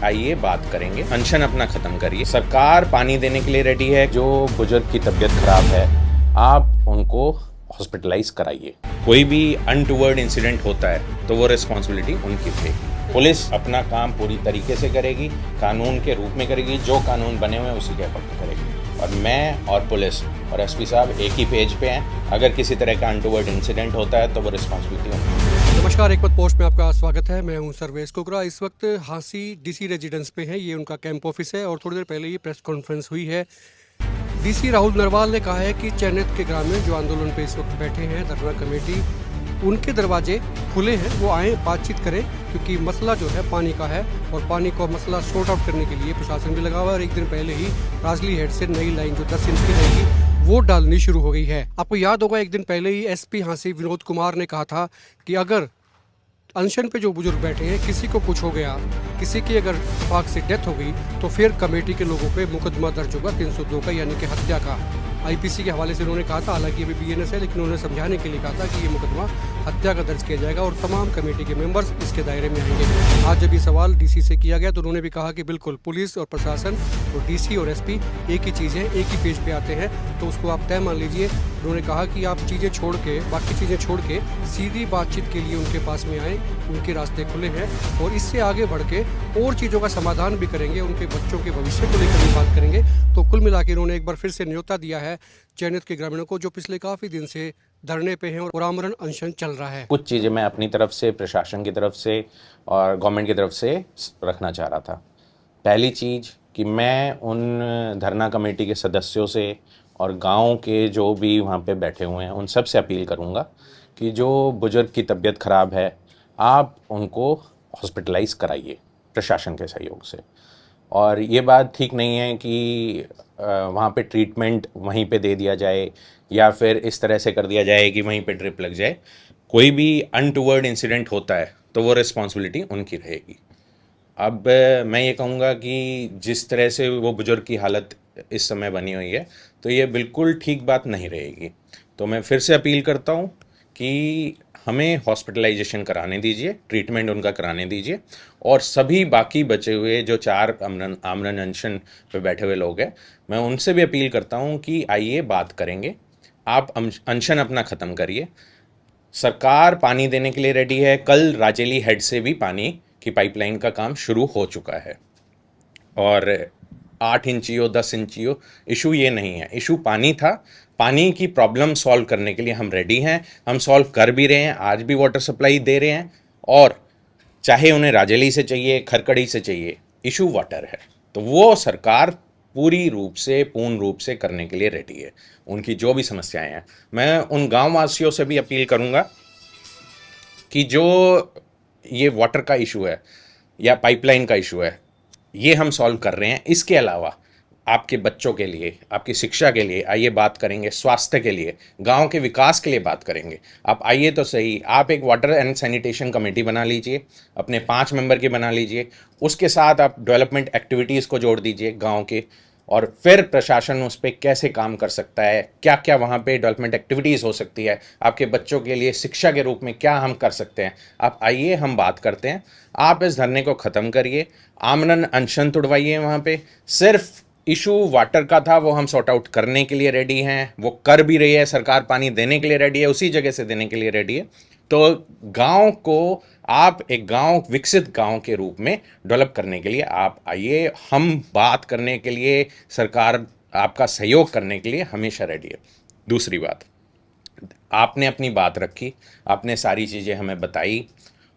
आइए बात करेंगे। अनशन अपना खत्म करिए। सरकार पानी देने के लिए रेडी है। जो बुजुर्ग की तबीयत खराब है, आप उनको हॉस्पिटलाइज कराइए। कोई भी अनटूवर्ड इंसिडेंट होता है तो वो रिस्पॉन्सिबिलिटी उनकी रहेगी। पुलिस अपना काम पूरी तरीके से करेगी, कानून के रूप में करेगी। जो कानून बने हुए हैं उसी के अकॉर्डिंग करेगी। और मैं और पुलिस और एसपी साहब एक ही पेज पे हैं। अगर किसी तरह का अनटूवर्ड इंसिडेंट होता है तो वो रिस्पॉन्सिबिलिटी उनकी। नमस्कार, एक पद पोस्ट में आपका स्वागत है। मैं हूं सर्वेश कुकरा। इस वक्त हांसी डीसी रेजिडेंस पे है। ये उनका कैंप ऑफिस है और थोड़ी देर पहले ये प्रेस कॉन्फ्रेंस हुई है। डीसी राहुल नरवाल ने कहा है कि चयनित के ग्रामीण जो आंदोलन पे इस वक्त बैठे हैं, धरना कमेटी, उनके दरवाजे खुले हैं, वो आए बातचीत करें, क्योंकि मसला जो है पानी का है और पानी को मसला सॉर्ट आउट करने के लिए प्रशासन भी लगा हुआ है। और एक दिन पहले ही राजली हेड से नई लाइन जो 10 इंच की रहेगी वो डालनी शुरू हो गई है। आपको याद होगा, एक दिन पहले ही एसपी हांसी विनोद कुमार ने कहा था कि अगर अनशन पे जो बुजुर्ग बैठे हैं, किसी को कुछ हो गया, किसी की अगर इत्तेफाक से डेथ हो गई, तो फिर कमेटी के लोगों पे मुकदमा दर्ज होगा 302 का, यानी कि हत्या का। आईपीसी के हवाले से उन्होंने कहा था, हालांकि अभी बीएनएस है, लेकिन उन्होंने समझाने के लिए कहा था कि ये मुकदमा हत्या का दर्ज किया जाएगा और तमाम कमेटी के मेंबर्स इसके दायरे में आएंगे। आज जब ये सवाल डीसी से किया गया तो उन्होंने भी कहा कि बिल्कुल पुलिस और प्रशासन और डीसी और एसपी एक ही चीज़ है, एक ही पेज पे आते हैं, तो उसको आप तय मान लीजिए। उन्होंने कहा कि आप चीज़ें छोड़ के, बाकी चीज़ें छोड़ के सीधी बातचीत के लिए उनके पास में आए, उनके रास्ते खुले हैं और इससे आगे बढ़ के और चीज़ों का समाधान भी करेंगे, उनके बच्चों के भविष्य को लेकर भी बात करेंगे। तो कुल मिला के उन्होंने एक बार फिर से न्योता दिया है चयनित के ग्रामीणों को, जो पिछले काफ़ी दिन से धरने पे हैं और आमरण अनशन चल रहा है। कुछ चीज़ें मैं अपनी तरफ से, प्रशासन की तरफ से और गवर्नमेंट की तरफ से रखना चाह रहा था। पहली चीज़ कि मैं उन धरना कमेटी के सदस्यों से और गांव के जो भी वहाँ पे बैठे हुए हैं उन सब से अपील करूँगा कि जो बुजुर्ग की तबीयत ख़राब है, आप उनको हॉस्पिटलाइज कराइए प्रशासन के सहयोग से। और ये बात ठीक नहीं है कि वहाँ पे ट्रीटमेंट वहीं पे दे दिया जाए या फिर इस तरह से कर दिया जाए कि वहीं पे ड्रिप लग जाए। कोई भी अनटूवर्ड इंसिडेंट होता है तो वो रिस्पॉन्सिबिलिटी उनकी रहेगी। अब मैं ये कहूँगा कि जिस तरह से वो बुजुर्ग की हालत इस समय बनी हुई है, तो ये बिल्कुल ठीक बात नहीं रहेगी। तो मैं फिर से अपील करता हूँ कि हमें हॉस्पिटलाइजेशन कराने दीजिए, ट्रीटमेंट उनका कराने दीजिए। और सभी बाकी बचे हुए जो 4 आमरण अनशन पे बैठे हुए लोग हैं, मैं उनसे भी अपील करता हूँ कि आइए बात करेंगे। आप अनशन अपना ख़त्म करिए। सरकार पानी देने के लिए रेडी है। कल राजेली हेड से भी पानी की पाइपलाइन का काम शुरू हो चुका है और 8 इंची हो 10 इंची हो, इशू ये नहीं है। इशू पानी था। पानी की प्रॉब्लम सॉल्व करने के लिए हम रेडी हैं। हम सॉल्व कर भी रहे हैं। आज भी वाटर सप्लाई दे रहे हैं और चाहे उन्हें राजेली से चाहिए, खरकड़ी से चाहिए, इशू वाटर है तो वो सरकार पूरी रूप से, पूर्ण रूप से करने के लिए रेडी है। उनकी जो भी समस्याएं हैं, मैं उन गांव वासियों से भी अपील करूंगा कि जो ये वाटर का इशू है या पाइपलाइन का इशू है, ये हम सॉल्व कर रहे हैं। इसके अलावा आपके बच्चों के लिए, आपकी शिक्षा के लिए आइए बात करेंगे, स्वास्थ्य के लिए, गांव के विकास के लिए बात करेंगे। आप आइए तो सही। आप एक वाटर एंड सैनिटेशन कमेटी बना लीजिए, अपने 5 मेंबर की बना लीजिए। उसके साथ आप डेवलपमेंट एक्टिविटीज़ को जोड़ दीजिए गांव के, और फिर प्रशासन उस पर कैसे काम कर सकता है, क्या क्या वहाँ पे डेवलपमेंट एक्टिविटीज़ हो सकती है, आपके बच्चों के लिए शिक्षा के रूप में क्या हम कर सकते हैं। आप आइए, हम बात करते हैं। आप इस धरने को ख़त्म करिए, आमरण अनशन तुड़वाइए। वहाँ पे सिर्फ इशू वाटर का था, वो हम सॉर्ट आउट करने के लिए रेडी हैं, वो कर भी रही है। सरकार पानी देने के लिए रेडी है, उसी जगह से देने के लिए रेडी है। तो गांव को आप एक गांव, विकसित गांव के रूप में डेवलप करने के लिए आप आइए। हम बात करने के लिए, सरकार आपका सहयोग करने के लिए हमेशा रेडी है। दूसरी बात, आपने अपनी बात रखी, आपने सारी चीज़ें हमें बताई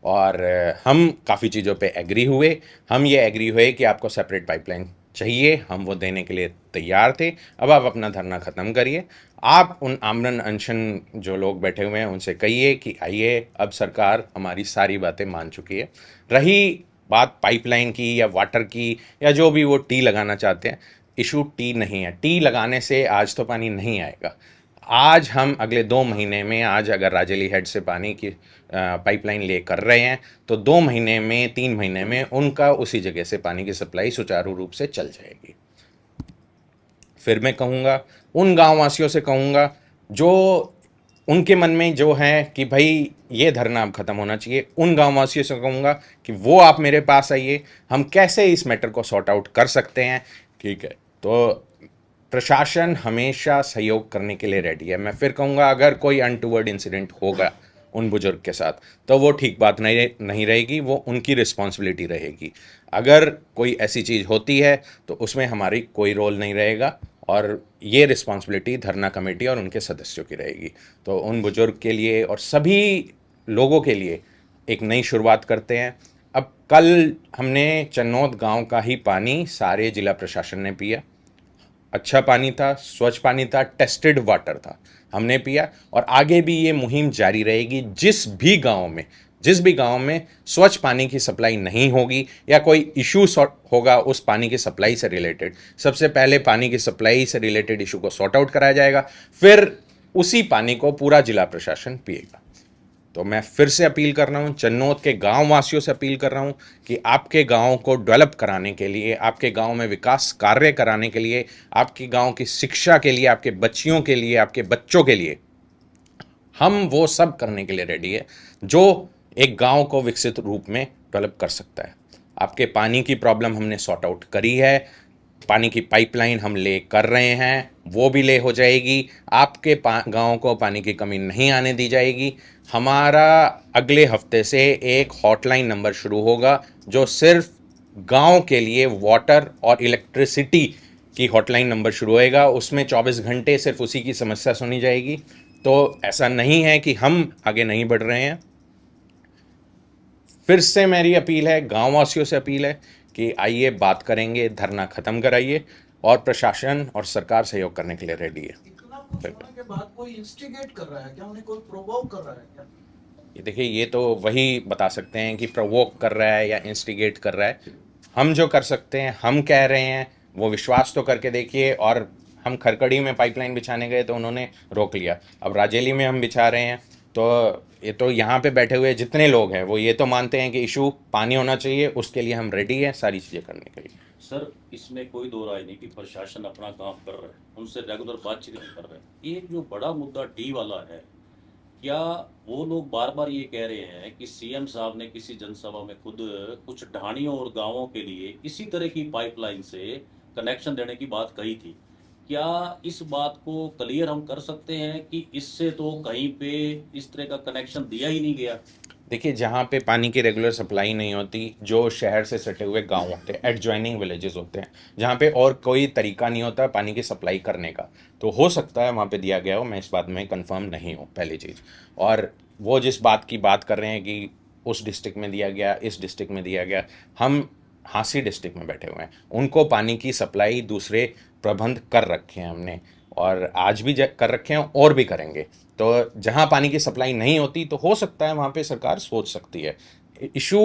और हम काफ़ी चीज़ों पे एग्री हुए। हम ये एग्री हुए कि आपको सेपरेट पाइपलाइन चाहिए, हम वो देने के लिए तैयार थे। अब आप अपना धरना ख़त्म करिए। आप उन आमरण अनशन जो लोग बैठे हुए हैं उनसे कहिए कि आइए, अब सरकार हमारी सारी बातें मान चुकी है। रही बात पाइपलाइन की या वाटर की या जो भी वो टी लगाना चाहते हैं, इशू टी नहीं है। टी लगाने से आज तो पानी नहीं आएगा। आज हम अगले 2 महीने में, आज अगर राजेली हेड से पानी की पाइपलाइन ले कर रहे हैं तो 2 महीने में, 3 महीने में उनका उसी जगह से पानी की सप्लाई सुचारू रूप से चल जाएगी। फिर मैं कहूँगा, उन गांव वासियों से कहूँगा जो उनके मन में जो है कि भाई ये धरना अब ख़त्म होना चाहिए, उन गाँव वासियों से कहूँगा कि वो आप मेरे पास आइए, हम कैसे इस मैटर को सॉर्ट आउट कर सकते हैं। ठीक है, तो प्रशासन हमेशा सहयोग करने के लिए रेडी है। मैं फिर कहूँगा, अगर कोई अनटूवर्ड इंसिडेंट होगा उन बुजुर्ग के साथ तो वो ठीक बात नहीं रहेगी, वो उनकी रिस्पॉन्सिबिलिटी रहेगी। अगर कोई ऐसी चीज़ होती है तो उसमें हमारी कोई रोल नहीं रहेगा और ये रिस्पॉन्सिबिलिटी धरना कमेटी और उनके सदस्यों की रहेगी। तो उन बुजुर्ग के लिए और सभी लोगों के लिए एक नई शुरुआत करते हैं। अब कल हमने चन्नौद गांव का ही पानी सारे जिला प्रशासन ने पिया। अच्छा पानी था, स्वच्छ पानी था, टेस्टेड वाटर था, हमने पिया। और आगे भी ये मुहिम जारी रहेगी। जिस भी गांव में स्वच्छ पानी की सप्लाई नहीं होगी या कोई इशू होगा उस पानी की सप्लाई से रिलेटेड, सबसे पहले पानी की सप्लाई से रिलेटेड इशू को सॉर्ट आउट कराया जाएगा, फिर उसी पानी को पूरा जिला प्रशासन पिएगा। तो मैं फिर से अपील कर रहा हूँ, चन्नौद के गांव वासियों से अपील कर रहा हूँ कि आपके गांव को डेवलप कराने के लिए, आपके गांव में विकास कार्य कराने के लिए, आपके गांव की शिक्षा के लिए, आपके बच्चियों के लिए, आपके बच्चों के लिए हम वो सब करने के लिए रेडी है जो एक गांव को विकसित रूप में डेवलप कर सकता है। आपके पानी की प्रॉब्लम हमने सॉर्ट आउट करी है, पानी की पाइपलाइन हम ले कर रहे हैं, वो भी ले हो जाएगी। आपके गांव को पानी की कमी नहीं आने दी जाएगी। हमारा अगले हफ्ते से एक हॉटलाइन नंबर शुरू होगा जो सिर्फ गांव के लिए वाटर और इलेक्ट्रिसिटी की हॉटलाइन नंबर शुरू होएगा। उसमें 24 घंटे सिर्फ उसी की समस्या सुनी जाएगी। तो ऐसा नहीं है कि हम आगे नहीं बढ़ रहे हैं। फिर से मेरी अपील है, गांव वासियों से अपील है कि आइए बात करेंगे, धरना खत्म कराइए, और प्रशासन और सरकार सहयोग करने के लिए रेडी है। इतना कुछ होने के बाद कोई इंस्टिगेट कर रहा है क्या, उन्हें कोई प्रोवोक कर रहा है क्या? ये देखिए, ये तो वही बता सकते हैं कि प्रोवोक कर रहा है या इंस्टिगेट कर रहा है। हम जो कर सकते हैं, हम कह रहे हैं, वो विश्वास तो करके देखिए। और हम खरकड़ी में पाइपलाइन बिछाने गए तो उन्होंने रोक लिया, अब राजेली में हम बिछा रहे हैं। तो ये तो यहाँ पे बैठे हुए जितने लोग हैं वो ये तो मानते हैं कि इशू पानी होना चाहिए, उसके लिए हम रेडी हैं सारी चीज़ें करने के लिए। सर, इसमें कोई दो राय नहीं कि प्रशासन अपना काम कर रहा है, उनसे रेगुलर बातचीत नहीं कर रहे हैं। एक जो बड़ा मुद्दा डी वाला है, क्या वो लोग बार बार ये कह रहे हैं कि सीएम साहब ने किसी जनसभा में खुद कुछ ढाणियों और गांवों के लिए इसी तरह की पाइपलाइन से कनेक्शन देने की बात कही थी? क्या इस बात को क्लियर हम कर सकते हैं कि इससे तो कहीं पे इस तरह का कनेक्शन दिया ही नहीं गया? देखिए, जहाँ पे पानी की रेगुलर सप्लाई नहीं होती, जो शहर से सटे हुए गांव होते हैं, एडजॉइनिंग विलेजेस होते हैं, जहाँ पे और कोई तरीका नहीं होता पानी की सप्लाई करने का, तो हो सकता है वहाँ पे दिया गया हो। मैं इस बात में कंफर्म नहीं हूँ, पहली चीज़। और वो जिस बात की बात कर रहे हैं कि उस डिस्ट्रिक्ट में दिया गया, इस डिस्ट्रिक्ट में दिया गया, हम हाँसी डिस्ट्रिक्ट में बैठे हुए हैं, उनको पानी की सप्लाई दूसरे प्रबंध कर रखे हैं हमने, और आज भी कर रखे हैं और भी करेंगे। तो जहाँ पानी की सप्लाई नहीं होती तो हो सकता है वहाँ पे सरकार सोच सकती है। इशू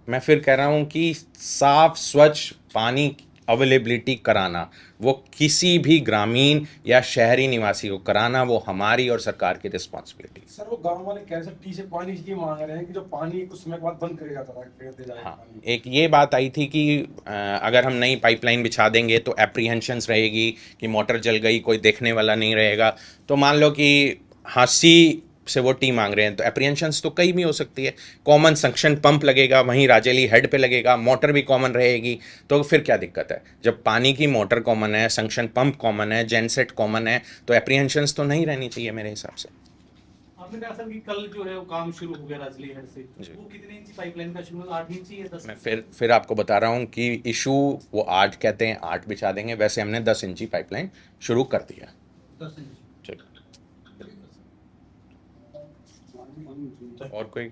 मैं फिर कह रहा हूँ कि साफ स्वच्छ पानी अवेलेबिलिटी कराना, वो किसी भी ग्रामीण या शहरी निवासी को कराना, वो हमारी और सरकार की रिस्पॉन्सिबिलिटी। सर, वो गांव वाले कैसे टी से पानी की मांग रहे हैं कि जो पानी कुछ समय के बाद बंद कर जाता था, कर दे जाएगा हाँ, पानी। एक ये बात आई थी कि अगर हम नई पाइपलाइन बिछा देंगे तो एप्रीहेंशंस रहेगी कि मोटर जल गई, कोई देखने वाला नहीं रहेगा। तो मान लो कि हाँसी से वो टी मांग रहे हैं, तो एप्रीहेंशंस तो कहीं भी हो सकती है। कॉमन सक्शन पंप लगेगा, वहीं राजेली हेड पे लगेगा, मोटर भी कॉमन रहेगी, तो फिर क्या दिक्कत है? जब पानी की मोटर कॉमन है, सक्शन पंप कॉमन है, जेनसेट कॉमन है, तो एप्रीहेंशंस तो नहीं रहनी चाहिए मेरे हिसाब से। आपने कहा सर कि कल जो है वो काम शुरू हो गया राजली हेड से, वो कितने इंची पाइपलाइन का शुरू, 8 इंची या 10? मैं फिर आपको बता रहा हूँ कि इशू वो 8 कहते हैं, 8 बिछा देंगे, वैसे हमने 10 इंची पाइपलाइन शुरू कर दिया। 10 इंची। ठीक। और कोई?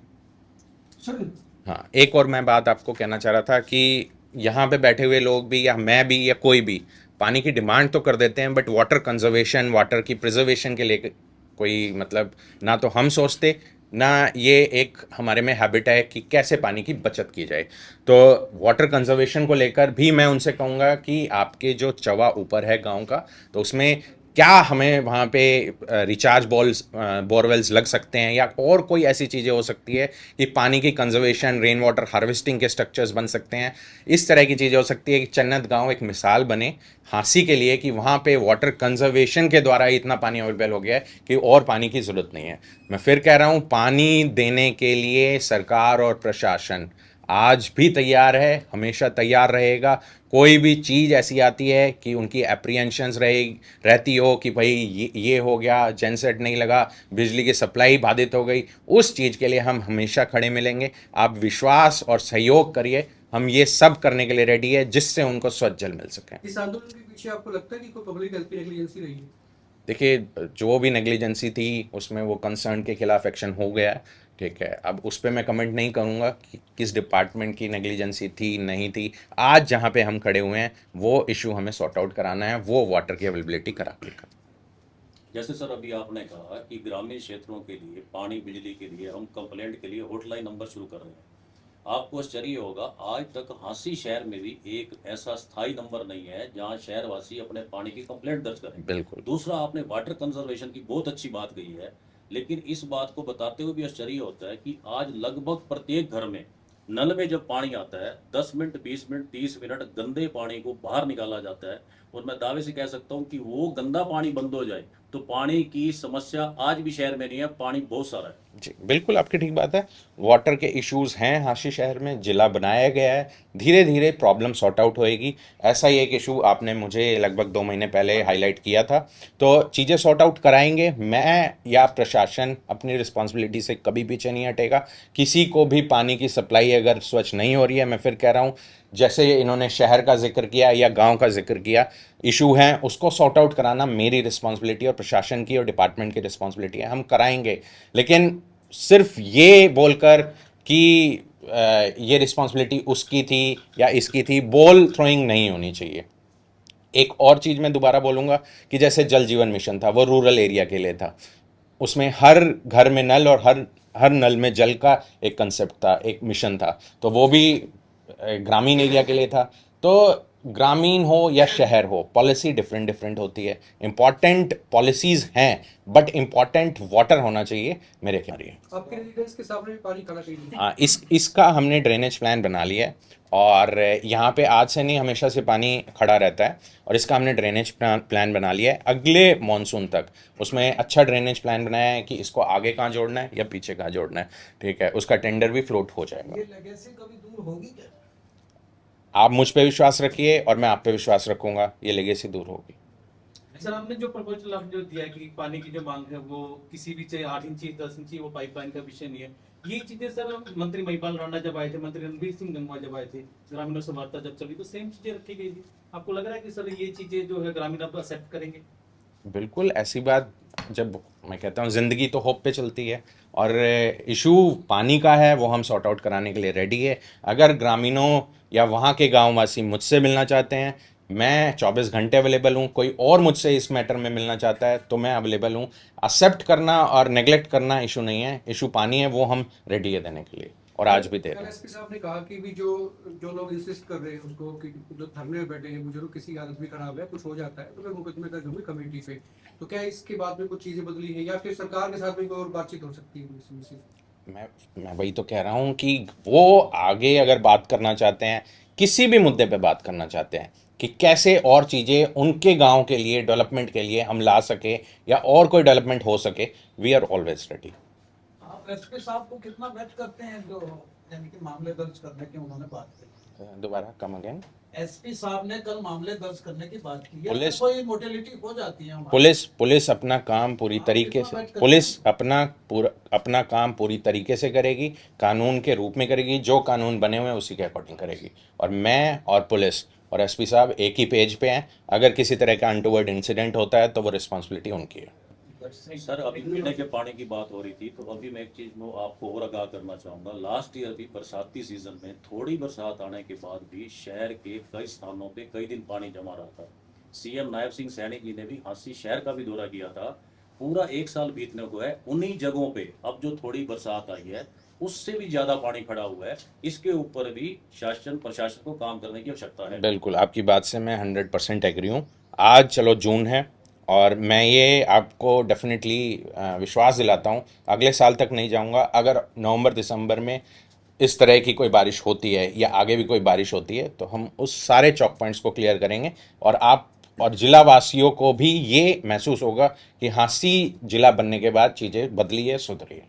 सर, हाँ, एक और मैं बात आपको कहना चाह रहा था कि यहाँ पे बैठे हुए लोग भी या मैं भी या कोई भी पानी की डिमांड तो कर देते हैं, बट वाटर कंजर्वेशन, वाटर की प्रिजर्वेशन के लिए कोई मतलब ना तो हम सोचते, ना ये एक हमारे में हैबिट है कि कैसे पानी की बचत की जाए। तो वाटर कंजर्वेशन को लेकर भी मैं उनसे कहूँगा कि आपके जो चवा ऊपर है गांव का, तो उसमें क्या हमें वहाँ पे रिचार्ज बोरवेल्स लग सकते हैं, या और कोई ऐसी चीज़ें हो सकती है कि पानी की कंजर्वेशन, रेन वाटर हार्वेस्टिंग के स्ट्रक्चर्स बन सकते हैं। इस तरह की चीज़ें हो सकती है कि चन्नत गांव एक मिसाल बने हांसी के लिए कि वहाँ पे वाटर कंजर्वेशन के द्वारा ही इतना पानी अवेलेबल हो गया है कि और पानी की ज़रूरत नहीं है। मैं फिर कह रहा हूँ, पानी देने के लिए सरकार और प्रशासन आज भी तैयार है, हमेशा तैयार रहेगा। कोई भी चीज़ ऐसी आती है कि उनकी एप्रीहेंशंस रहती हो कि भाई ये हो गया, जेनसेट नहीं लगा, बिजली की सप्लाई बाधित हो गई, उस चीज़ के लिए हम हमेशा खड़े मिलेंगे। आप विश्वास और सहयोग करिए, हम ये सब करने के लिए रेडी है जिससे उनको स्वच्छ जल मिल सके। इस आंदोलन के पीछे आपको लगता है कि कोई पब्लिक हेल्थ की नेग्लिजेंसी रही है? देखिए, जो भी नेग्लिजेंसी थी उसमें वो कंसर्न के खिलाफ एक्शन हो गया है, ठीक है। अब उस पर मैं कमेंट नहीं करूँगा कि किस डिपार्टमेंट की नेग्लिजेंसी थी नहीं थी। आज जहाँ पे हम खड़े हुए हैं वो इशू हमें सॉर्ट आउट कराना है, वो वाटर की अवेलेबिलिटी करा के। जैसे सर अभी आपने कहा कि ग्रामीण क्षेत्रों के लिए पानी बिजली के लिए हम कंप्लेंट के लिए हॉटलाइन नंबर शुरू कर रहे हैं। आपको आश्चर्य होगा, आज तक हांसी शहर में भी एक ऐसा स्थायी नंबर नहीं है जहां शहरवासी अपने पानी की कंप्लेंट दर्ज करें। बिल्कुल। दूसरा, आपने वाटर कंजर्वेशन की बहुत अच्छी बात कही है, लेकिन इस बात को बताते हुए भी आश्चर्य होता है कि आज लगभग प्रत्येक घर में नल में जब पानी आता है 10 मिनट 20 मिनट 30 मिनट गंदे पानी को बाहर निकाला जाता है। और मैं दावे से कह सकता हूं कि वो गंदा पानी बंद हो जाए तो पानी की समस्या आज भी शहर में नहीं है, पानी बहुत सारा है। जी बिल्कुल, आपकी ठीक बात है। वाटर के इश्यूज हैं हांसी शहर में, जिला बनाया गया है, धीरे धीरे प्रॉब्लम सॉर्ट आउट होएगी। ऐसा ही एक इशू आपने मुझे लगभग 2 महीने पहले हाईलाइट किया था, तो चीज़ें सॉर्ट आउट कराएंगे। मैं या प्रशासन अपनी रिस्पॉन्सिबिलिटी से कभी पीछे नहीं हटेगा। किसी को भी पानी की सप्लाई अगर स्वच्छ नहीं हो रही है, मैं फिर कह रहा हूँ, जैसे इन्होंने शहर का जिक्र किया या गांव का जिक्र किया, इशू हैं उसको सॉर्ट आउट कराना मेरी रिस्पॉन्सिबिलिटी और प्रशासन की और डिपार्टमेंट की रिस्पॉन्सिबिलिटी है, हम कराएंगे। लेकिन सिर्फ ये बोलकर कि ये रिस्पॉन्सिबिलिटी उसकी थी या इसकी थी, बॉल थ्रोइंग नहीं होनी चाहिए। एक और चीज़ मैं दोबारा बोलूँगा कि जैसे जल जीवन मिशन था, वो रूरल एरिया के लिए था, उसमें हर घर में नल और हर नल में जल का एक कंसेप्ट था, एक मिशन था, तो वो भी ग्रामीण एरिया के लिए था। तो ग्रामीण हो या शहर हो, पॉलिसी डिफरेंट डिफरेंट होती है। इंपॉर्टेंट पॉलिसीज़ हैं बट इंपॉर्टेंट वाटर होना चाहिए मेरे ख्याल में। आपके रेजिडेंट्स के सामने भी पानी खड़ा चाहिए? हाँ, इसका हमने ड्रेनेज प्लान बना लिया है और यहाँ पे आज से नहीं, हमेशा से पानी खड़ा रहता है, और इसका हमने ड्रेनेज प्लान बना लिया है अगले मॉनसून तक। उसमें अच्छा ड्रेनेज प्लान बनाया है कि इसको आगे कहाँ जोड़ना है या पीछे कहाँ जोड़ना है, ठीक है। उसका टेंडर भी फ्लोट हो जाएगा। ये लेगेसी कभी दूर होगी क्या? आप मुझ पे विश्वास रखिए और मैं आप पे विश्वास रखूंगा, ये लेगेसी दूर होगी। सर आपने जो प्रपोजल आपने जो दिया कि पानी की जो मांग है वो किसी भी चाहे 8 इंची 10 इंची वो पाइपलाइन का विषय नहीं है, ये चीजें सर मंत्री महिपाल राणा जब आए थे, मंत्री रणबीर सिंह गंगवा जब आए थे, ग्रामीणों से वार्ता जब चली तो सेम चीजें रखी गई थी। आपको लग रहा है कि सर ये चीजें जो है ग्रामीण अब एक्सेप्ट करेंगे? बिल्कुल ऐसी बात, जब मैं कहता हूँ ज़िंदगी तो होप पे चलती है, और इशू पानी का है वो हम सॉर्ट आउट कराने के लिए रेडी है। अगर ग्रामीणों या वहाँ के गांववासी मुझसे मिलना चाहते हैं, मैं 24 घंटे अवेलेबल हूँ। कोई और मुझसे इस मैटर में मिलना चाहता है तो मैं अवेलेबल हूँ। एक्सेप्ट करना और नेगलेक्ट करना इशू नहीं है, इशू पानी है, वो हम रेडी है देने के लिए, और आज भी दे रहे हैं। एसपी साहब ने कहा कि भी जो लोग इंसिस्ट कर रहे हैं उसको कि जो धरने में बैठे हैं, बुजुर्ग किसी हालत में खराब है, कुछ हो जाता है तो मैं मुकदमे दर्ज होंगे कमेटी पे, तो क्या इसके बाद में कुछ चीजें बदली है या फिर सरकार के साथ में कोई और बातचीत हो सकती है इसमें? मैं वही तो कह रहा हूँ कि वो आगे अगर बात करना चाहते हैं, किसी भी मुद्दे पे बात करना चाहते हैं कि कैसे और चीज़ें उनके गांव के लिए, डेवलपमेंट के लिए हम ला सके या और कोई डेवलपमेंट हो सके, वी आर ऑलवेज रेडी। आप एसपी साहब को कितना वेट करते हैं जो यानी कि मामले दर्ज करने की उन्होंने बात की? दोबारा कम अगेन। एसपी साहब ने कल मामले दर्ज करने की बात की है, पुलिस- कोई मोटिलिटी हो जाती है हमारी? पुलिस अपना काम पूरी तरीके से, पुलिस अपना काम पूरी तरीके से करेगी, कानून के रूप में करेगी, जो कानून बने हुए हैं उसी के अकॉर्डिंग करेगी। और मैं और पुलिस और एसपी साहब एक ही पेज पे हैं। अगर किसी तरह का अनटूवर्ड इंसिडेंट होता है तो वो रिस्पॉन्सिबिलिटी उनकी है। नहीं सर, अभी पीने के पानी की बात हो रही थी तो अभी मैं एक चीज़ में आपको और आगाह करना चाहूँगा। लास्ट ईयर भी बरसाती सीजन में थोड़ी बरसात आने के बाद भी शहर के कई स्थानों पे कई दिन पानी जमा रहा था। सीएम नायब सिंह सैनी जी ने भी हांसी शहर का भी दौरा किया था। पूरा 1 साल बीतने को है, उन्हीं जगहों पे अब जो थोड़ी बरसात आई है उससे भी ज़्यादा पानी खड़ा हुआ है। इसके ऊपर भी शासन प्रशासन को काम करने की आवश्यकता है। बिल्कुल, आपकी बात से मैं 100% एग्री हूँ। आज चलो जून है और मैं ये आपको डेफिनेटली विश्वास दिलाता हूँ, अगले साल तक नहीं जाऊँगा। अगर नवंबर दिसंबर में इस तरह की कोई बारिश होती है या आगे भी कोई बारिश होती है तो हम उस सारे चौक पॉइंट्स को क्लियर करेंगे, और आप और जिला वासियों को भी ये महसूस होगा कि हाँसी जिला बनने के बाद चीज़ें बदली है, सुधरी है।